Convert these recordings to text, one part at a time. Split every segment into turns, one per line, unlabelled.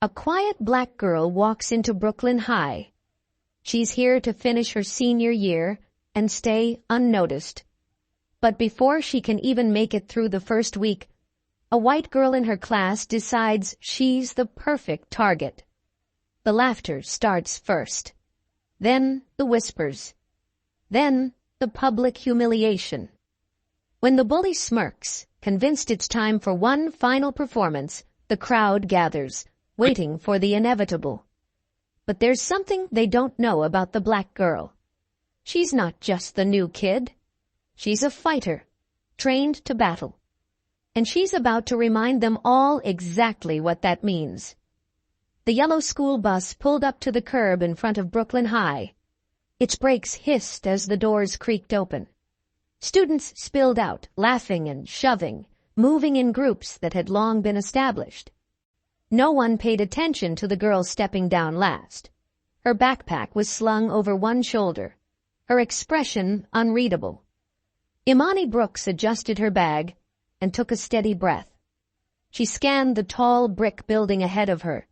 A quiet black girl walks into Brooklyn High. She's here to finish her senior year and stay unnoticed. But before she can even make it through the first week, a white girl in her class decides she's the perfect target. The laughter starts first. Then the whispers. Then the public humiliation. When the bully smirks, convinced it's time for one final performance, the crowd gathers, waiting for the inevitable. But there's something they don't know about the black girl. She's not just the new kid. She's a fighter, trained to battle. And she's about to remind them all exactly what that means. The yellow school bus pulled up to the curb in front of Brooklyn High. Its brakes hissed as the doors creaked open. Students spilled out, laughing and shoving, moving in groups that had long been established. No one paid attention to the girl stepping down last. Her backpack was slung over one shoulder, her expression unreadable. Imani Brooks adjusted her bag and took a steady breath. She scanned the tall brick building ahead of her.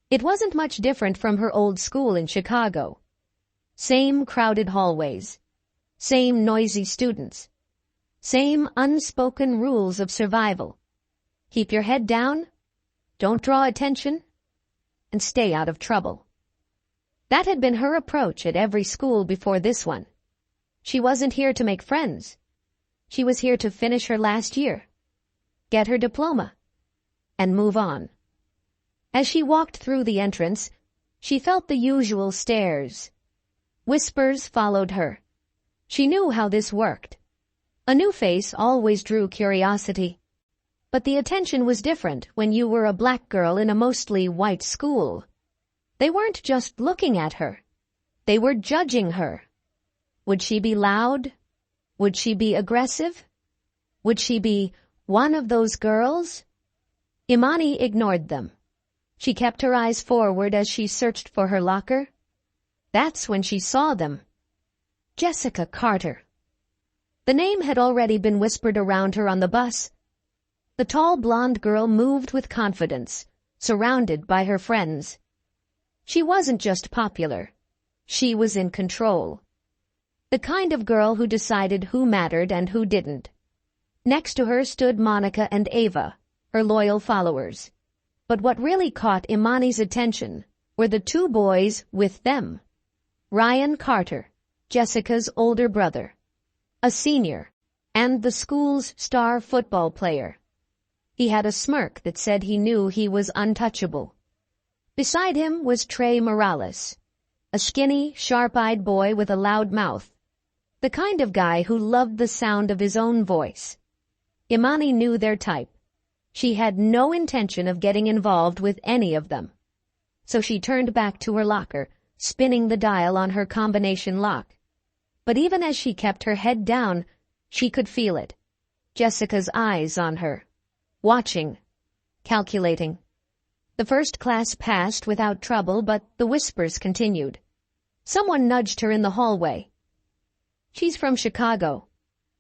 It wasn't much different from her old school in Chicago. Same crowded hallways, same noisy students, same unspoken rules of survival. Keep your head down, don't draw attention, and stay out of trouble. That had been her approach at every school before this one. She wasn't here to make friends. She was here to finish her last year, get her diploma, and move on. As she walked through the entrance, she felt the usual stares. Whispers followed her. She knew how this worked. A new face always drew curiosity. But the attention was different when you were a black girl in a mostly white school. They weren't just looking at her. They were judging her. Would she be loud? Would she be aggressive? Would she be one of those girls? Imani ignored them. She kept her eyes forward as she searched for her locker. That's when she saw them. Jessica Carter. The name had already been whispered around her on the bus. The tall blonde girl moved with confidence, surrounded by her friends. She wasn't just popular. She was in control. The kind of girl who decided who mattered and who didn't. Next to her stood Monica and Ava, her loyal followers. But what really caught Imani's attention were the two boys with them. Ryan Carter, Jessica's older brother, a senior, and the school's star football player. He had a smirk that said he knew he was untouchable. Beside him was Trey Morales, a skinny, sharp-eyed boy with a loud mouth, the kind of guy who loved the sound of his own voice. Imani knew their type. She had no intention of getting involved with any of them. So she turned back to her locker, spinning the dial on her combination lock. But even as she kept her head down, she could feel it. Jessica's eyes on her. Watching. Calculating. The first class passed without trouble, but the whispers continued. Someone nudged her in the hallway. She's from Chicago.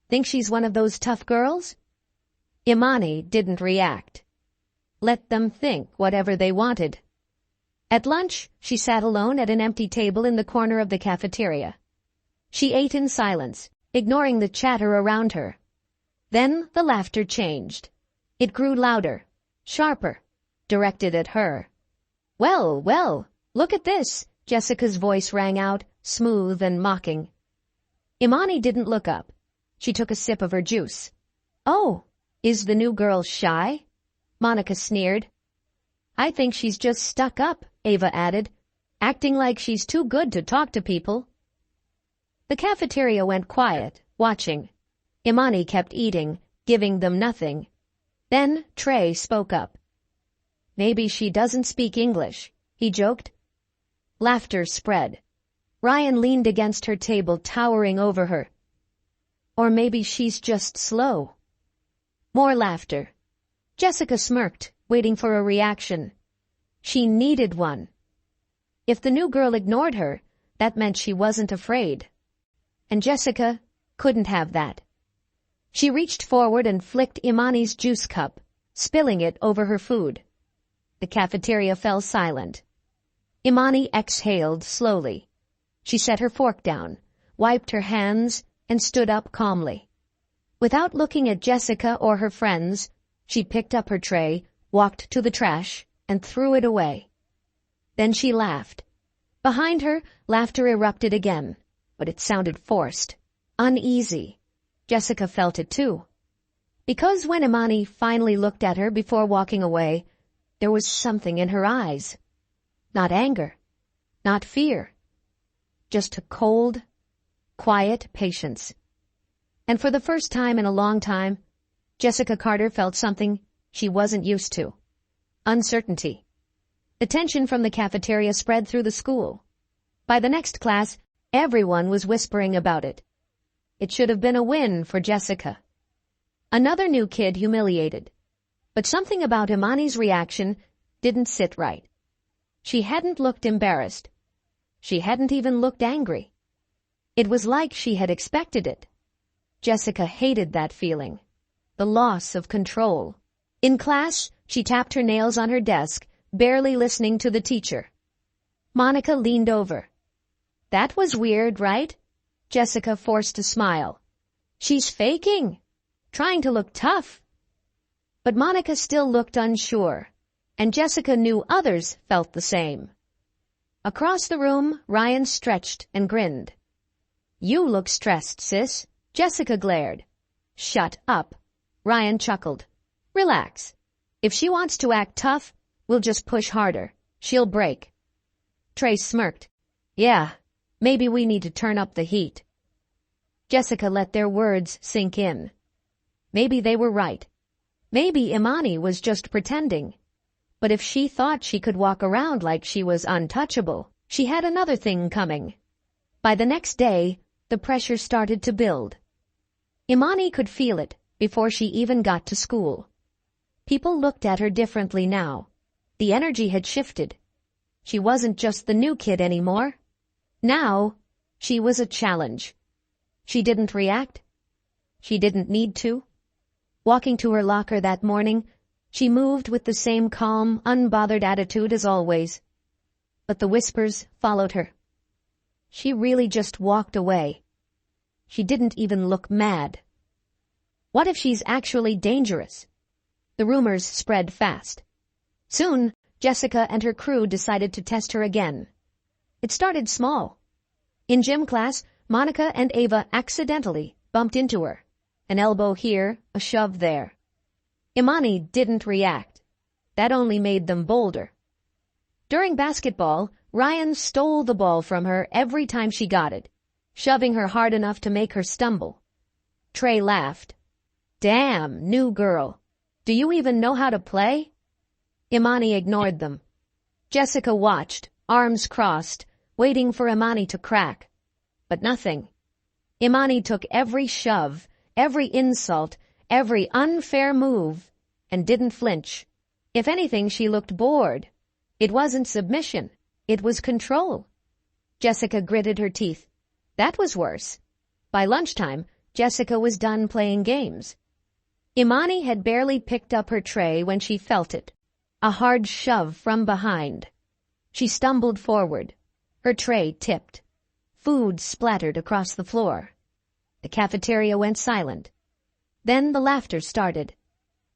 Think she's one of those tough girls? Imani didn't react. Let them think whatever they wanted. At lunch, she sat alone at an empty table in the corner of the cafeteria. She ate in silence, ignoring the chatter around her. Then the laughter changed. It grew louder, sharper, directed at her. Well, well, look at this, Jessica's voice rang out, smooth and mocking. Imani didn't look up. She took a sip of her juice. Oh, is the new girl shy? Monica sneered. I think she's just stuck up, Ava added, acting like she's too good to talk to people. The cafeteria went quiet, watching. Imani kept eating, giving them nothing. Then Trey spoke up. Maybe she doesn't speak English, he joked. Laughter spread. Ryan leaned against her table, towering over her. Or maybe she's just slow. More laughter. Jessica smirked, waiting for a reaction. She needed one. If the new girl ignored her, that meant she wasn't afraid. And Jessica couldn't have that. She reached forward and flicked Imani's juice cup, spilling it over her food. The cafeteria fell silent. Imani exhaled slowly. She set her fork down, wiped her hands, and stood up calmly. Without looking at Jessica or her friends, she picked up her tray, walked to the trash, and threw it away. Then she laughed. Behind her, laughter erupted again, but it sounded forced, uneasy. Jessica felt it too. Because when Imani finally looked at her before walking away, there was something in her eyes. Not anger, not fear. Just a cold, quiet patience. And for the first time in a long time, Jessica Carter felt something she wasn't used to. Uncertainty. The tension from the cafeteria spread through the school. By the next class, everyone was whispering about it. It should have been a win for Jessica. Another new kid humiliated. But something about Imani's reaction didn't sit right. She hadn't looked embarrassed. She hadn't even looked angry. It was like she had expected it. Jessica hated that feeling. The loss of control. In class, she tapped her nails on her desk, barely listening to the teacher. Monica leaned over. That was weird, right? Jessica forced a smile. She's faking. Trying to look tough. But Monica still looked unsure, and Jessica knew others felt the same. Across the room, Ryan stretched and grinned. You look stressed, sis. Jessica glared. Shut up. Ryan chuckled. Relax. If she wants to act tough, we'll just push harder. She'll break. Trey smirked. Yeah, maybe we need to turn up the heat. Jessica let their words sink in. Maybe they were right. Maybe Imani was just pretending. But if she thought she could walk around like she was untouchable, she had another thing coming. By the next day, the pressure started to build. Imani could feel it before she even got to school. People looked at her differently now. The energy had shifted. She wasn't just the new kid anymore. Now, she was a challenge. She didn't react. She didn't need to. Walking to her locker that morning, she moved with the same calm, unbothered attitude as always. But the whispers followed her. She really just walked away. She didn't even look mad. What if she's actually dangerous? The rumors spread fast. Soon, Jessica and her crew decided to test her again. It started small. In gym class, Monica and Ava accidentally bumped into her. An elbow here, a shove there. Imani didn't react. That only made them bolder. During basketball, Ryan stole the ball from her every time she got it, shoving her hard enough to make her stumble. Trey laughed. Damn, new girl. Do you even know how to play? Imani ignored them. Jessica watched, arms crossed, waiting for Imani to crack. But nothing. Imani took every shove, every insult, every unfair move, and didn't flinch. If anything, she looked bored. It wasn't submission. It was control. Jessica gritted her teeth. That was worse. By lunchtime, Jessica was done playing games. Imani had barely picked up her tray when she felt it. A hard shove from behind. She stumbled forward. Her tray tipped. Food splattered across the floor. The cafeteria went silent. Then the laughter started.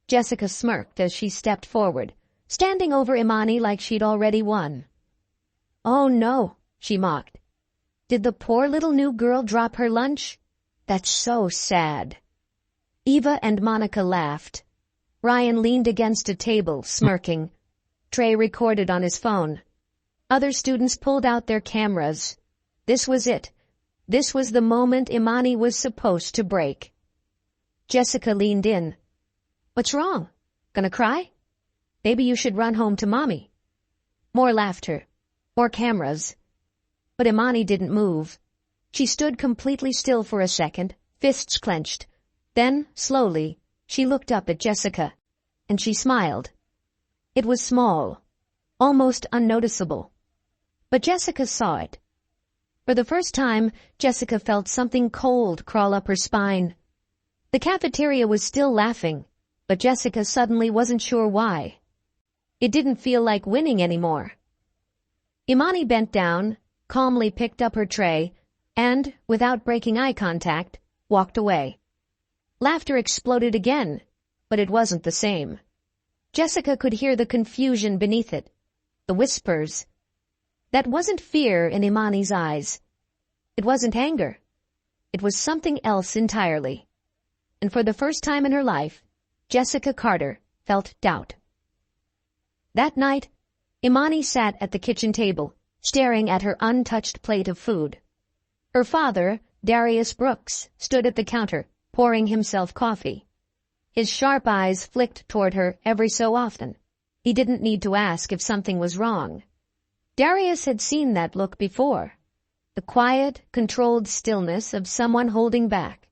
Jessica smirked as she stepped forward, standing over Imani like she'd already won. Oh no, she mocked. Did the poor little new girl drop her lunch? That's so sad. Eva and Monica laughed. Ryan leaned against a table, smirking. Trey recorded on his phone. Other students pulled out their cameras. This was it. This was the moment Imani was supposed to break. Jessica leaned in. What's wrong? Gonna cry? Maybe you should run home to Mommy. More laughter. More cameras. But Imani didn't move. She stood completely still for a second, fists clenched. Then, slowly, she looked up at Jessica, and she smiled. It was small, almost unnoticeable. But Jessica saw it. For the first time, Jessica felt something cold crawl up her spine. The cafeteria was still laughing, but Jessica suddenly wasn't sure why. It didn't feel like winning anymore. Imani bent down, calmly picked up her tray, and, without breaking eye contact, walked away. Laughter exploded again, but it wasn't the same. Jessica could hear the confusion beneath it, the whispers. That wasn't fear in Imani's eyes. It wasn't anger. It was something else entirely. And for the first time in her life, Jessica Carter felt doubt. That night, Imani sat at the kitchen table, staring at her untouched plate of food. Her father, Darius Brooks, stood at the counter, pouring himself coffee. His sharp eyes flicked toward her every so often. He didn't need to ask if something was wrong. Darius had seen that look before. The quiet, controlled stillness of someone holding back.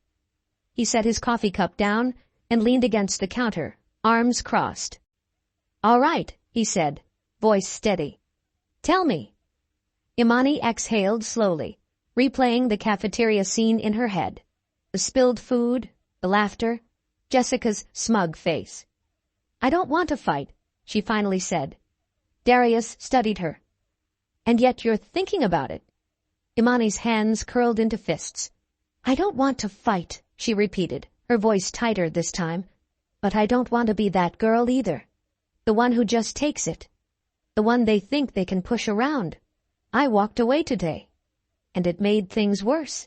He set his coffee cup down and leaned against the counter, arms crossed. "All right," he said, voice steady. "Tell me." Imani exhaled slowly, replaying the cafeteria scene in her head. The spilled food, the laughter, Jessica's smug face. "I don't want to fight," she finally said. Darius studied her. "And yet you're thinking about it." Imani's hands curled into fists. "I don't want to fight," she repeated, her voice tighter this time. "But I don't want to be that girl either. The one who just takes it. The one they think they can push around. I walked away today, and it made things worse."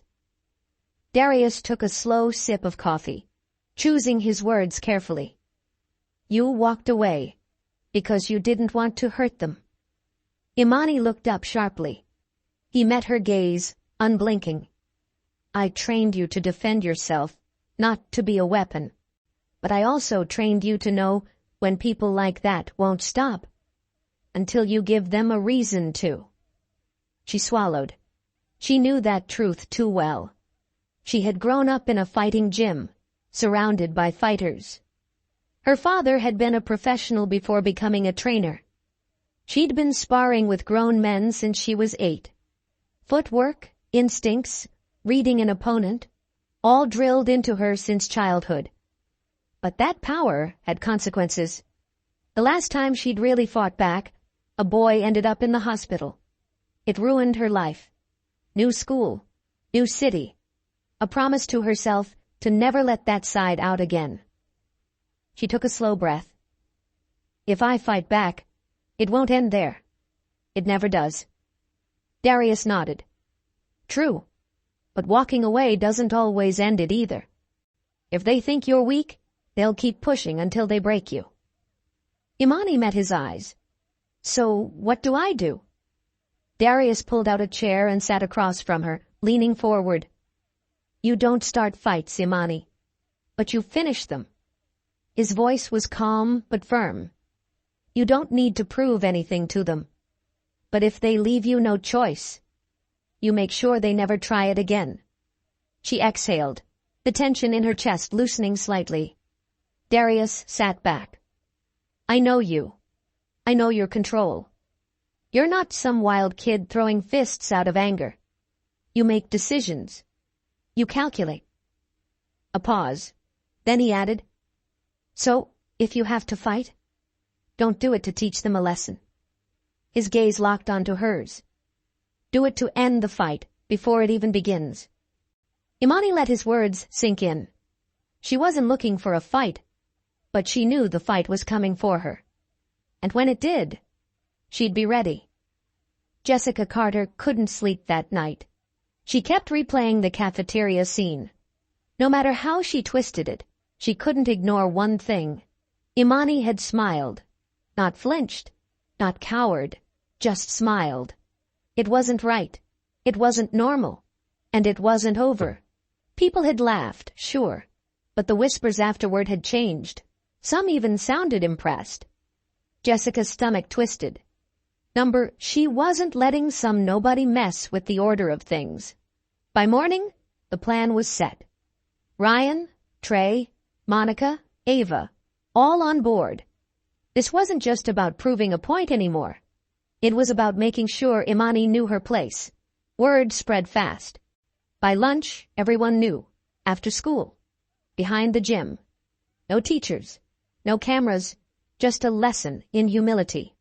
Darius took a slow sip of coffee, choosing his words carefully. "You walked away because you didn't want to hurt them." Imani looked up sharply. He met her gaze, unblinking. "I trained you to defend yourself, not to be a weapon. But I also trained you to know when people like that won't stop, until you give them a reason to." She swallowed. She knew that truth too well. She had grown up in a fighting gym, surrounded by fighters. Her father had been a professional before becoming a trainer. She'd been sparring with grown men since she was 8. Footwork, instincts, reading an opponent, all drilled into her since childhood. But that power had consequences. The last time she'd really fought back, a boy ended up in the hospital. It ruined her life. New school, new city, a promise to herself to never let that side out again. She took a slow breath. "If I fight back, it won't end there. It never does." Darius nodded. "True, but walking away doesn't always end it either. If they think you're weak, they'll keep pushing until they break you." Imani met his eyes. "So what do I do?" Darius pulled out a chair and sat across from her, leaning forward. "You don't start fights, Imani, but you finish them." His voice was calm but firm. "You don't need to prove anything to them. But if they leave you no choice, you make sure they never try it again." She exhaled, the tension in her chest loosening slightly. Darius sat back. "I know you. I know your control. You're not some wild kid throwing fists out of anger. You make decisions. You calculate." A pause. Then he added, "So, if you have to fight, don't do it to teach them a lesson." His gaze locked onto hers. "Do it to end the fight before it even begins." Imani let his words sink in. She wasn't looking for a fight, but she knew the fight was coming for her. And when it did, she'd be ready. Jessica Carter couldn't sleep that night. She kept replaying the cafeteria scene. No matter how she twisted it, she couldn't ignore one thing. Imani had smiled. Not flinched, not cowered, just smiled. It wasn't right. It wasn't normal. And it wasn't over. People had laughed, sure, but the whispers afterward had changed. Some even sounded impressed. Jessica's stomach twisted. She wasn't letting some nobody mess with the order of things. By morning, the plan was set. Ryan, Trey, Monica, Ava, all on board. This wasn't just about proving a point anymore. It was about making sure Imani knew her place. Word spread fast. By lunch, everyone knew. After school. Behind the gym. No teachers. No cameras. just a lesson in humility.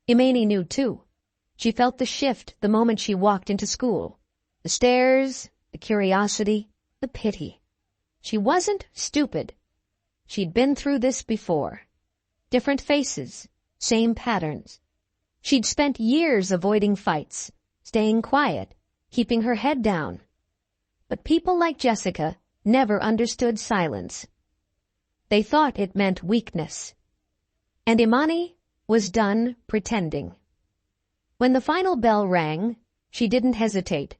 Imani knew too. She felt the shift the moment she walked into school. The stares, the curiosity, the pity. She wasn't stupid. She'd been through this before. Different faces, same patterns. She'd spent years avoiding fights, staying quiet, keeping her head down. But people like Jessica never understood silence. They thought it meant weakness. And Imani was done pretending. When the final bell rang, she didn't hesitate.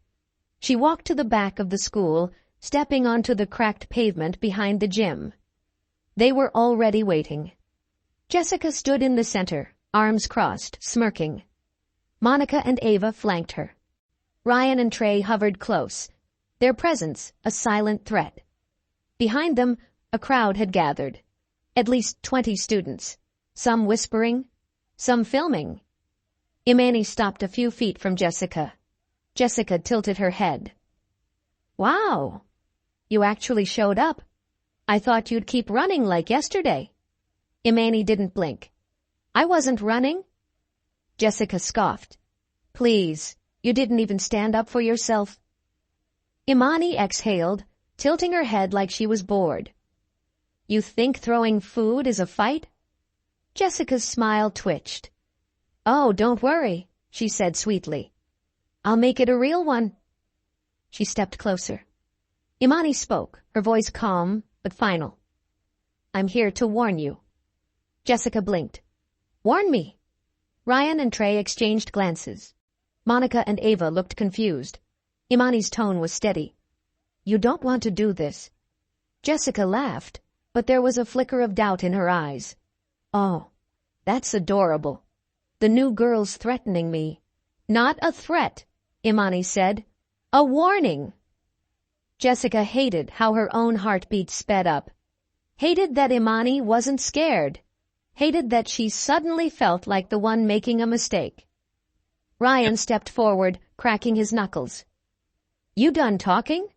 She walked to the back of the school, stepping onto the cracked pavement behind the gym. They were already waiting. Jessica stood in the center, arms crossed, smirking. Monica and Ava flanked her. Ryan and Trey hovered close, their presence a silent threat. Behind them, a crowd had gathered, at least 20 students, some whispering, some filming. Imani stopped a few feet from Jessica. Jessica tilted her head. "Wow, you actually showed up. I thought you'd keep running like yesterday." Imani didn't blink. "I wasn't running." Jessica scoffed. "Please, you didn't even stand up for yourself." Imani exhaled, tilting her head like she was bored. "You think throwing food is a fight?" Jessica's smile twitched. "Oh, don't worry," she said sweetly. "I'll make it a real one." She stepped closer. Imani spoke, her voice calm but final. "I'm here to warn you." Jessica blinked. "Warn me." Ryan and Trey exchanged glances. Monica and Ava looked confused. Imani's tone was steady. "You don't want to do this." Jessica laughed, but there was a flicker of doubt in her eyes. "Oh, that's adorable. The new girl's threatening me." "Not a threat," Imani said. "A warning." Jessica hated how her own heartbeat sped up. Hated that Imani wasn't scared. Hated that she suddenly felt like the one making a mistake. Ryan stepped forward, cracking his knuckles. "You done talking?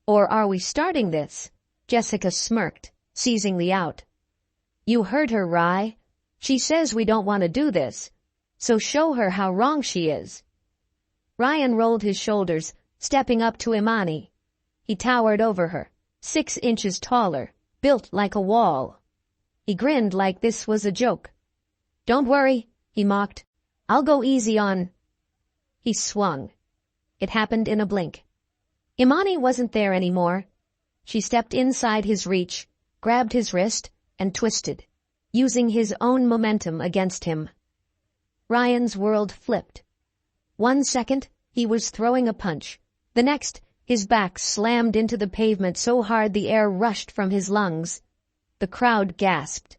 Or are we starting this?" Jessica smirked, seizing the out. "You heard her, Rye. She says we don't want to do this, so show her how wrong she is." Ryan rolled his shoulders, stepping up to Imani. He towered over her, 6 inches taller, built like a wall. He grinned like this was a joke. "Don't worry," he mocked. "I'll go easy on—" He swung. It happened in a blink. Imani wasn't there anymore. She stepped inside his reach, grabbed his wrist, and twisted, using his own momentum against him. Ryan's world flipped. 1 second, he was throwing a punch. The next, his back slammed into the pavement so hard the air rushed from his lungs. The crowd gasped.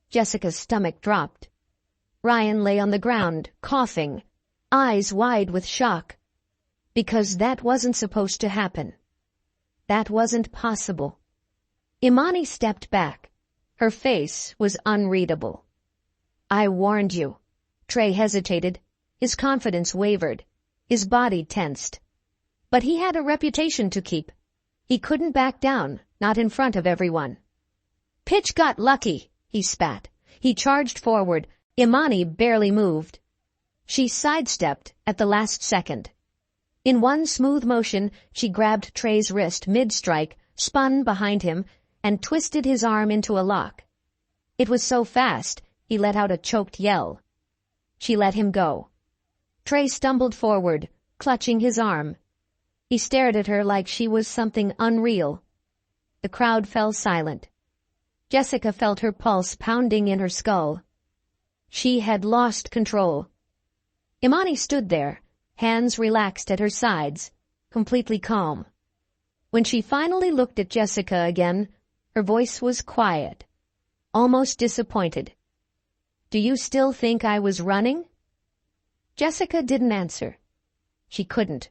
Jessica's stomach dropped. Ryan lay on the ground, coughing, eyes wide with shock. Because that wasn't supposed to happen. That wasn't possible. Imani stepped back. Her face was unreadable. "I warned you." Trey hesitated. His confidence wavered. His body tensed. But he had a reputation to keep. He couldn't back down, not in front of everyone. "Pitch got lucky," he spat. He charged forward. Imani barely moved. She sidestepped at the last second. In one smooth motion, she grabbed Trey's wrist mid-strike, spun behind him, and twisted his arm into a lock. It was so fast, he let out a choked yell. She let him go. Trey stumbled forward, clutching his arm. He stared at her like she was something unreal. The crowd fell silent. Jessica felt her pulse pounding in her skull. She had lost control. Imani stood there, hands relaxed at her sides, completely calm. When she finally looked at Jessica again, her voice was quiet, almost disappointed. "Do you still think I was running?" Jessica didn't answer. She couldn't.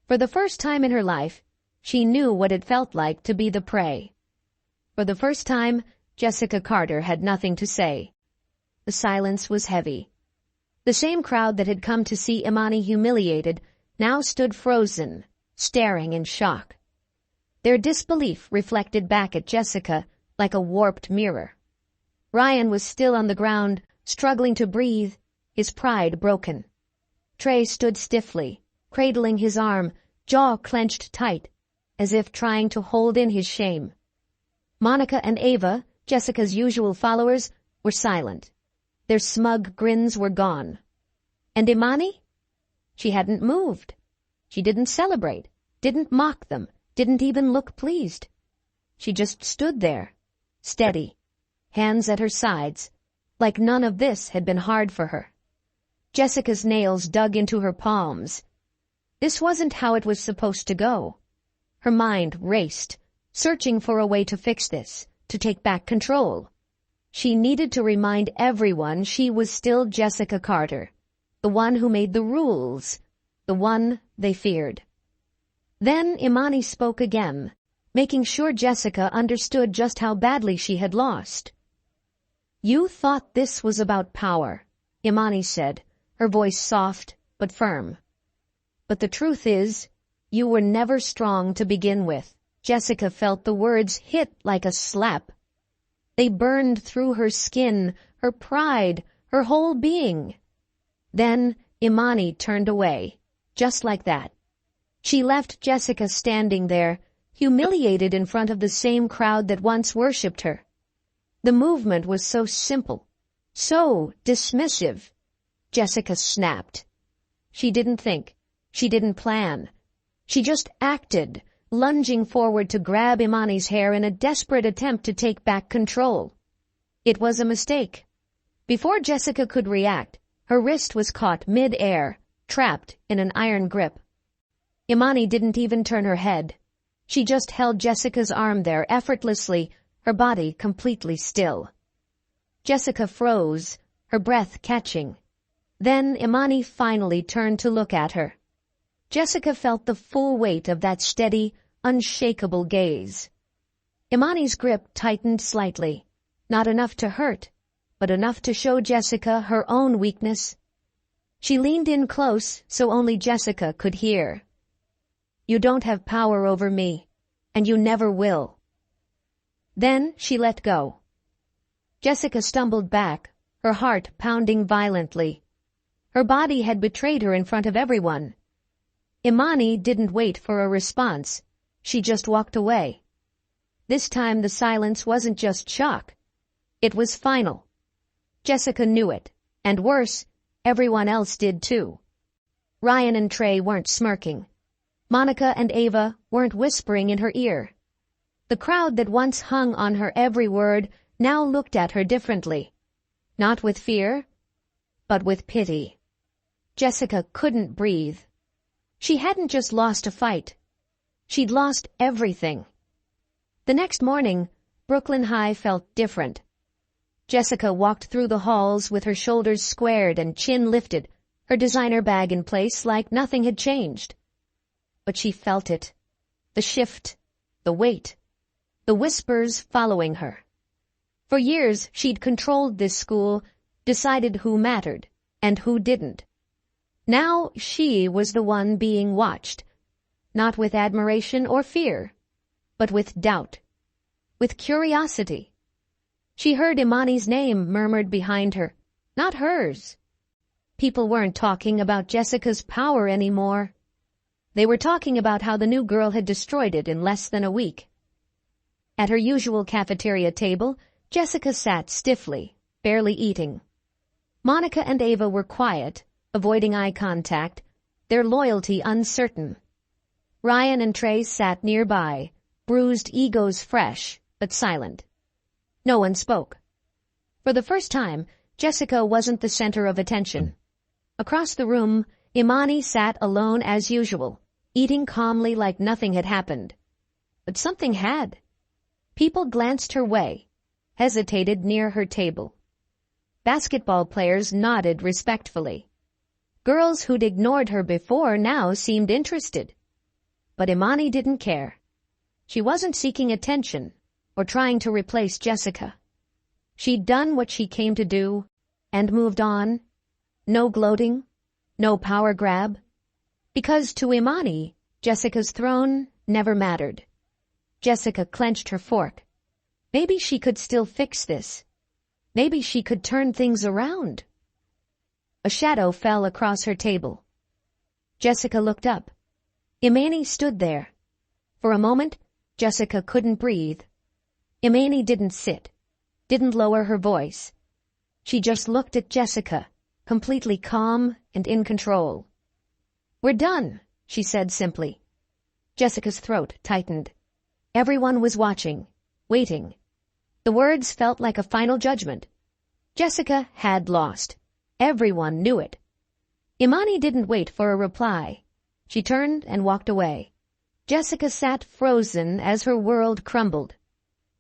For the first time in her life, she knew what it felt like to be the prey. For the first time, Jessica Carter had nothing to say. The silence was heavy. The same crowd that had come to see Imani humiliated now stood frozen, staring in shock. Their disbelief reflected back at Jessica like a warped mirror. Ryan was still on the ground, struggling to breathe, his pride broken. Trey stood stiffly, cradling his arm, jaw clenched tight, as if trying to hold in his shame. Monica and Ava, Jessica's usual followers, were silent. Their smug grins were gone. And Imani? She hadn't moved. She didn't celebrate, didn't mock them, didn't even look pleased. She just stood there, steady, hands at her sides, like none of this had been hard for her. Jessica's nails dug into her palms. This wasn't how it was supposed to go. Her mind raced, searching for a way to fix this, to take back control. She needed to remind everyone she was still Jessica Carter, the one who made the rules, the one they feared. Then Imani spoke again, making sure Jessica understood just how badly she had lost. "You thought this was about power," Imani said, her voice soft but firm. "But the truth is, you were never strong to begin with." Jessica felt the words hit like a slap. They burned through her skin, her pride, her whole being. Then Imani turned away, just like that. She left Jessica standing there, humiliated in front of the same crowd that once worshipped her. The movement was so simple, so dismissive. Jessica snapped. She didn't think. She didn't plan. She just acted, lunging forward to grab Imani's hair in a desperate attempt to take back control. It was a mistake. Before Jessica could react, her wrist was caught mid-air, trapped in an iron grip. Imani didn't even turn her head. She just held Jessica's arm there effortlessly, her body completely still. Jessica froze, her breath catching. Then Imani finally turned to look at her. Jessica felt the full weight of that steady, unshakable gaze. Imani's grip tightened slightly, not enough to hurt, but enough to show Jessica her own weakness. She leaned in close so only Jessica could hear. "You don't have power over me, and you never will." Then she let go. Jessica stumbled back, her heart pounding violently. Her body had betrayed her in front of everyone. Imani didn't wait for a response. She just walked away. This time the silence wasn't just shock. It was final. Jessica knew it, and worse, everyone else did too. Ryan and Trey weren't smirking. Monica and Ava weren't whispering in her ear. The crowd that once hung on her every word now looked at her differently. Not with fear, but with pity. Jessica couldn't breathe. She hadn't just lost a fight. She'd lost everything. The next morning, Brooklyn High felt different. Jessica walked through the halls with her shoulders squared and chin lifted, her designer bag in place like nothing had changed. But she felt it. The shift, the weight, the whispers following her. For years, she'd controlled this school, decided who mattered and who didn't. Now she was the one being watched, not with admiration or fear, but with doubt, with curiosity. She heard Imani's name murmured behind her, not hers. People weren't talking about Jessica's power anymore. They were talking about how the new girl had destroyed it in less than a week. At her usual cafeteria table, Jessica sat stiffly, barely eating. Monica and Ava were quiet, avoiding eye contact, their loyalty uncertain. Ryan and Trey sat nearby, bruised egos fresh, but silent. No one spoke. For the first time, Jessica wasn't the center of attention. Across the room, Imani sat alone as usual, eating calmly like nothing had happened. But something had. People glanced her way, hesitated near her table. Basketball players nodded respectfully. Girls who'd ignored her before now seemed interested. But Imani didn't care. She wasn't seeking attention or trying to replace Jessica. She'd done what she came to do and moved on. No gloating, no power grab. Because to Imani, Jessica's throne never mattered. Jessica clenched her fork. Maybe she could still fix this. Maybe she could turn things around. A shadow fell across her table. Jessica looked up. Imani stood there. For a moment, Jessica couldn't breathe. Imani didn't sit, didn't lower her voice. She just looked at Jessica, completely calm and in control. "We're done," she said simply. Jessica's throat tightened. Everyone was watching, waiting. The words felt like a final judgment. Jessica had lost. Everyone knew it. Imani didn't wait for a reply. She turned and walked away. Jessica sat frozen as her world crumbled.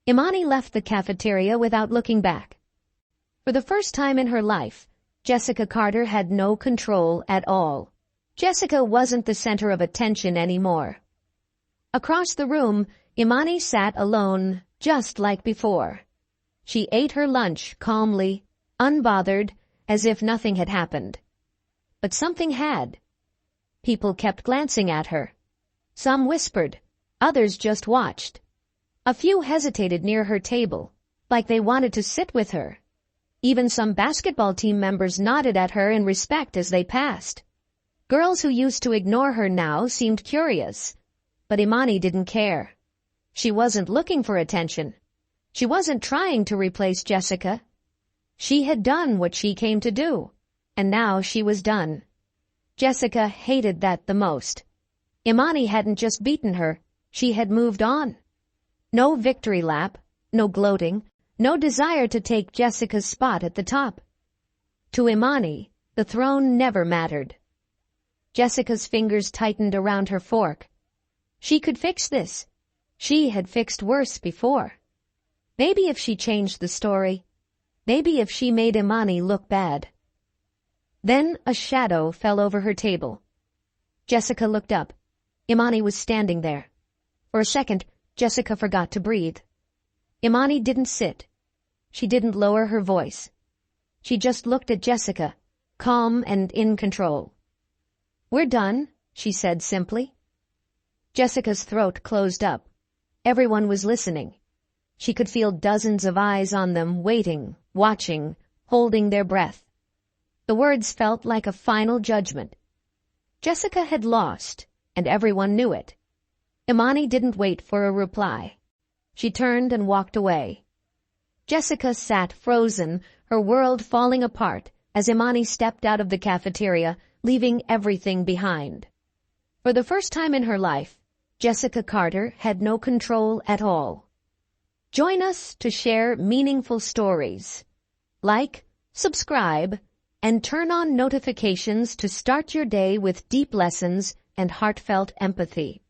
Imani left the cafeteria without looking back. For the first time in her life, Jessica Carter had no control at all. Jessica wasn't the center of attention anymore. Across the room, Imani sat alone, just like before. She ate her lunch calmly, unbothered, as if nothing had happened. But something had. People kept glancing at her. Some whispered, others just watched. A few hesitated near her table, like they wanted to sit with her. Even some basketball team members nodded at her in respect as they passed. Girls who used to ignore her now seemed curious, but Imani didn't care. She wasn't looking for attention. She wasn't trying to replace Jessica. She had done what she came to do, and now she was done. Jessica hated that the most. Imani hadn't just beaten her, she had moved on. No victory lap, no gloating, no desire to take Jessica's spot at the top. To Imani, the throne never mattered. Jessica's fingers tightened around her fork. She could fix this. She had fixed worse before. Maybe if she changed the story, maybe if she made Imani look bad. Then a shadow fell over her table. Jessica looked up. Imani was standing there. For a second, Jessica forgot to breathe. Imani didn't sit. She didn't lower her voice. She just looked at Jessica, calm and in control. "We're done," she said simply. Jessica's throat closed up. Everyone was listening. She could feel dozens of eyes on them, waiting, watching, holding their breath. The words felt like a final judgment. Jessica had lost, and everyone knew it. Imani didn't wait for a reply. She turned and walked away. Jessica sat frozen, her world falling apart, as Imani stepped out of the cafeteria, leaving everything behind. For the first time in her life, Jessica Carter had no control at all. Join us to share meaningful stories. Like, subscribe, and turn on notifications to start your day with deep lessons and heartfelt empathy.